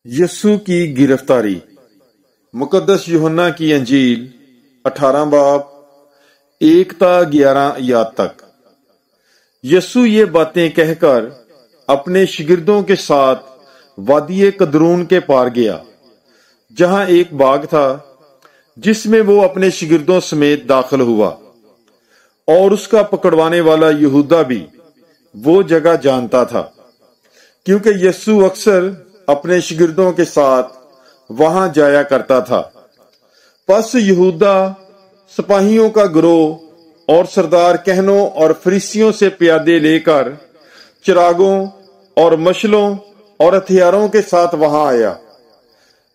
यस्सु की गिरफ्तारी। मुकद्दस यूहन्ना की अंजील 18 बाब 1 ता 11 आयत तक। यस्सु ये बातें कहकर अपने शिगिर्दों के साथ वादिये कदरून के पार गया, जहां एक बाग था जिसमें वो अपने शिगिर्दों समेत दाखिल हुआ, और उसका पकड़वाने वाला यहूदा भी वो जगह जानता था, क्योंकि यस्सु अक्सर अपने शिगिर्दों के साथ वहां जाया करता था। पस यहूदा सिपाहियों का गिरोह और सरदार कहनों और फरीसियों से प्यादे लेकर चिरागों और मशलों और हथियारों के साथ वहां आया।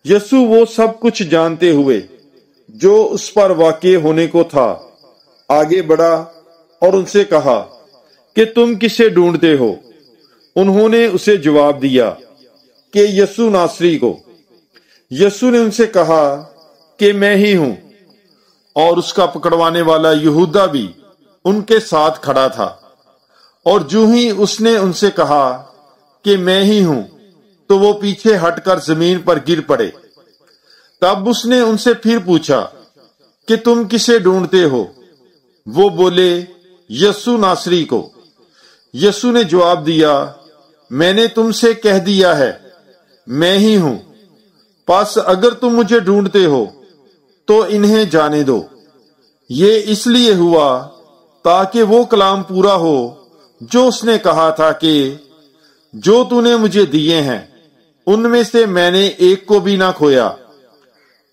यस्सु वो सब कुछ जानते हुए जो उस पर वाक़ई होने को था आगे बढ़ा और उनसे कहा कि तुम किसे ढूंढते हो? उन्होंने उसे जवाब दिया कि यस्सु नासरी को। यस्सु ने उनसे कहा कि मैं ही हूं, और उसका पकड़वाने वाला यहूदा भी उनके साथ खड़ा था। और जो ही उसने उनसे कहा कि मैं ही हूं, तो वो पीछे हटकर जमीन पर गिर पड़े। तब उसने उनसे फिर पूछा कि तुम किसे ढूंढते हो? वो बोले, यस्सु नासरी को। यस्सु ने जवाब दिया, मैंने तुमसे कह दिया है, मैं ही हूं। बस अगर तुम मुझे ढूंढते हो तो इन्हें जाने दो। ये इसलिए हुआ ताकि वो कलाम पूरा हो जो उसने कहा था कि जो तूने मुझे दिए हैं उनमें से मैंने एक को भी ना खोया।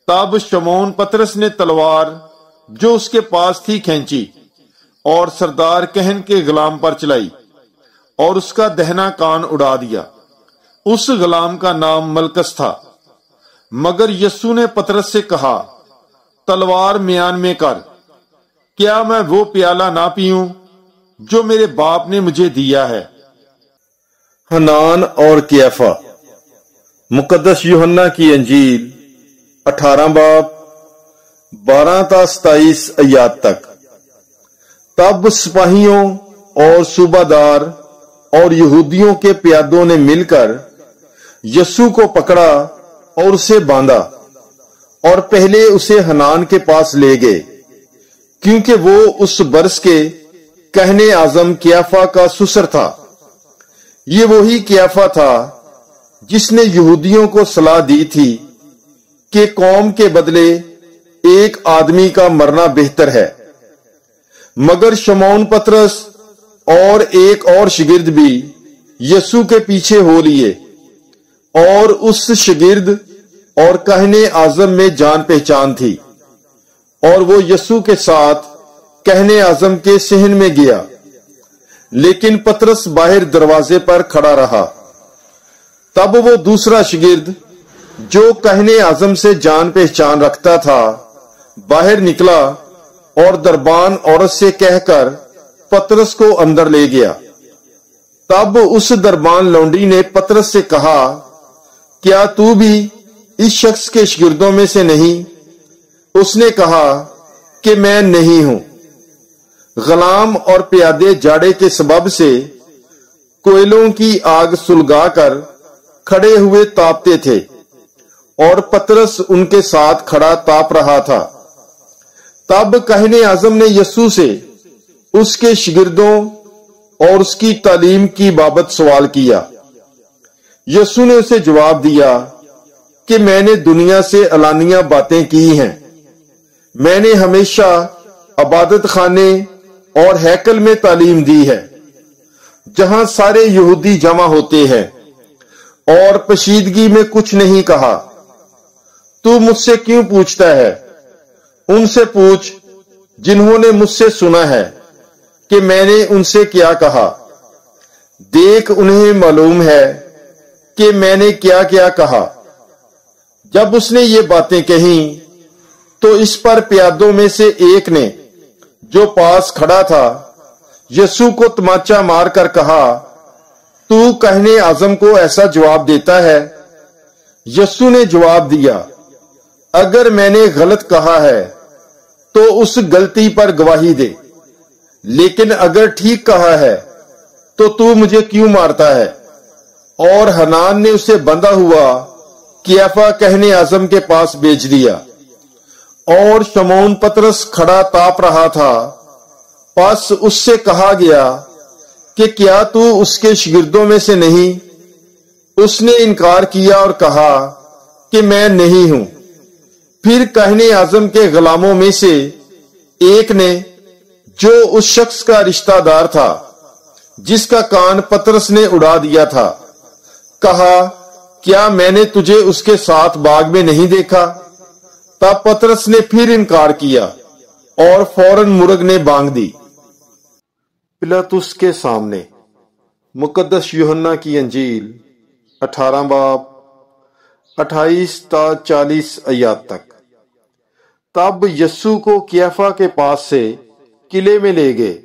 तब शमौन पतरस ने तलवार जो उसके पास थी खींची और सरदार कहन के गुलाम पर चलाई और उसका दहना कान उड़ा दिया। उस गुलाम का नाम मलकस था। मगर यस्सु ने पतरस से कहा, तलवार म्यान में कर। क्या मैं वो प्याला ना पीऊं जो मेरे बाप ने मुझे दिया है? हनान और कैफा। मुकद्दस यूहन्ना की अंजील 18 बाब 12 ता 27 आयत तक। तब सिपाहियों और सूबादार और यहूदियों के प्यादों ने मिलकर यस्सु को पकड़ा और उसे बांधा, और पहले उसे हनान के पास ले गए, क्योंकि वो उस बरस के कहने आजम कैफा का ससुर था। ये वही कैफा था जिसने यहूदियों को सलाह दी थी कि कौम के बदले एक आदमी का मरना बेहतर है। मगर शमौन पतरस और एक और शिगिर्द भी यस्सु के पीछे हो लिए, और उस शिगिर्द और कहने आजम में जान पहचान थी, और वो यस्सु के साथ कहने आजम के सहन में गया। लेकिन पतरस बाहर दरवाजे पर खड़ा रहा। तब वो दूसरा शिगिर्द जो कहने आजम से जान पहचान रखता था बाहर निकला और दरबान औरत से कहकर पतरस को अंदर ले गया। तब उस दरबान लौंडी ने पतरस से कहा, क्या तू भी इस शख्स के शिगिर्दों में से नहीं? उसने कहा कि मैं नहीं हूं। गुलाम और प्यादे जाड़े के सबब से कोयलों की आग सुलगाकर खड़े हुए तापते थे, और पतरस उनके साथ खड़ा ताप रहा था। तब कहने आजम ने यस्सु से उसके शिगिर्दों और उसकी तालीम की बाबत सवाल किया। यस्सु ने उसे जवाब दिया कि मैंने दुनिया से अलानिया बातें की हैं। मैंने हमेशा इबादत खाने और हैकल में तालीम दी है, जहां सारे यहूदी जमा होते हैं, और पशीदगी में कुछ नहीं कहा। तू मुझसे क्यों पूछता है? उनसे पूछ जिन्होंने मुझसे सुना है कि मैंने उनसे क्या कहा। देख, उन्हें मालूम है कि मैंने क्या क्या कहा। जब उसने ये बातें कही तो इस पर प्यादों में से एक ने जो पास खड़ा था यस्सु को तमाचा मार कर कहा, तू कहने आजम को ऐसा जवाब देता है? यस्सु ने जवाब दिया, अगर मैंने गलत कहा है तो उस गलती पर गवाही दे, लेकिन अगर ठीक कहा है तो तू मुझे क्यों मारता है? और हनान ने उसे बंधा हुआ कियाफा कहने आजम के पास भेज दिया और शमौन पतरस खड़ा ताप रहा था। बस उससे कहा गया कि क्या तू उसके शागिर्दों में से नहीं? उसने इनकार किया और कहा कि मैं नहीं हूं। फिर कहने आजम के गुलामों में से एक ने, जो उस शख्स का रिश्तेदार था जिसका कान पतरस ने उड़ा दिया था, कहा, क्या मैंने तुझे उसके साथ बाग में नहीं देखा? तब पतरस ने फिर इनकार किया और फौरन मुर्ग ने बांग दी। पिलातुस के सामने मुकद्दस यूहन्ना की अंजील 18 बाब 28 ता 40 आयत तक। तब यस्सू को कियाफा के पास से किले में ले गए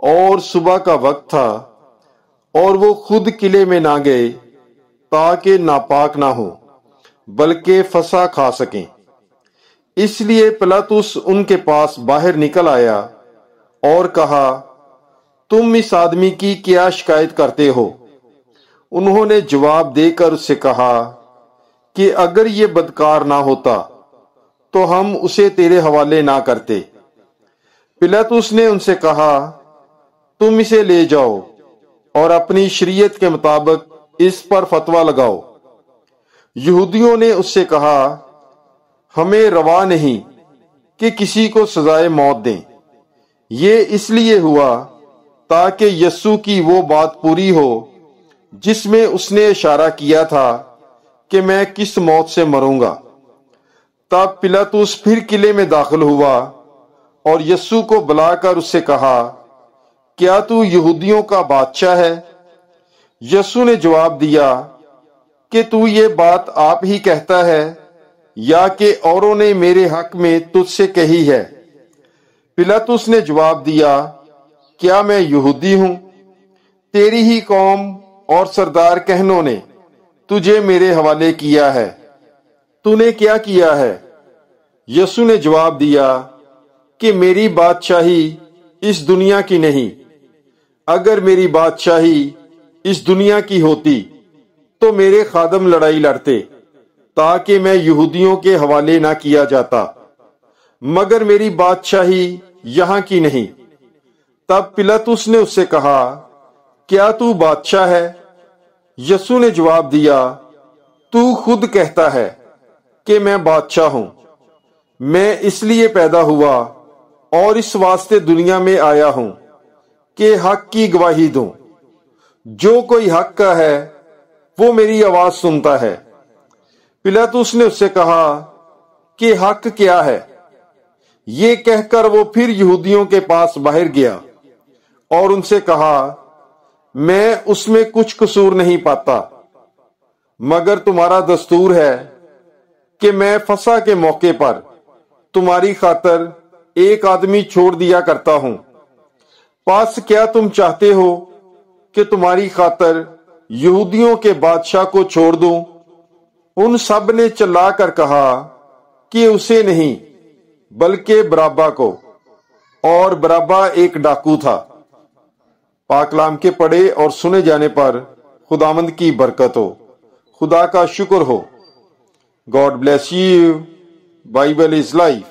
और सुबह का वक्त था और वो खुद किले में ना गए ताकि नापाक ना हो बल्कि फसा खा सकें। इसलिए पिलातुस उनके पास बाहर निकल आया और कहा, तुम इस आदमी की क्या शिकायत करते हो? उन्होंने जवाब देकर उससे कहा कि अगर ये बदकार ना होता तो हम उसे तेरे हवाले ना करते। पिलातुस ने उनसे कहा, तुम इसे ले जाओ और अपनी शरीयत के मुताबिक इस पर फतवा लगाओ। यहूदियों ने उससे कहा, हमें रवा नहीं कि किसी को सजाए मौत दें। ये इसलिए हुआ ताकि यस्सू की वो बात पूरी हो जिसमें उसने इशारा किया था कि मैं किस मौत से मरूंगा। तब पिलातुस फिर किले में दाखिल हुआ और यस्सू को बुलाकर उससे कहा, क्या तू यहूदियों का बादशाह है? यस्सू ने जवाब दिया कि तू ये बात आप ही कहता है या कि औरों ने मेरे हक में तुझसे कही है? पिलातुस ने जवाब दिया, क्या मैं यहूदी हूं? तेरी ही कौम और सरदार कहनों ने तुझे मेरे हवाले किया है। तूने क्या किया है? यस्सू ने जवाब दिया कि मेरी बादशाही इस दुनिया की नहीं। अगर मेरी बादशाही इस दुनिया की होती तो मेरे खादम लड़ाई लड़ते ताकि मैं यहूदियों के हवाले ना किया जाता, मगर मेरी बादशाही यहां की नहीं। तब पिलातुस ने उससे कहा, क्या तू बादशाह है? यस्सू ने जवाब दिया, तू खुद कहता है कि मैं बादशाह हूं। मैं इसलिए पैदा हुआ और इस वास्ते दुनिया में आया हूं कि हक की गवाही दूं। जो कोई हक का है वो मेरी आवाज सुनता है। पिलातुस ने उससे कहा कि हक क्या है? ये कहकर वो फिर यहूदियों के पास बाहर गया और उनसे कहा, मैं उसमें कुछ कसूर नहीं पाता, मगर तुम्हारा दस्तूर है कि मैं फसह के मौके पर तुम्हारी खातर एक आदमी छोड़ दिया करता हूं। पास क्या तुम चाहते हो कि तुम्हारी खातर यहूदियों के बादशाह को छोड़ दूं? उन सब ने चिल्ला कर कहा कि उसे नहीं बल्कि बराबा को, और बराबा एक डाकू था। पाक कलाम के पढ़े और सुने जाने पर खुदावंद की बरकत हो। खुदा का शुक्र हो। God bless you. Bible is life.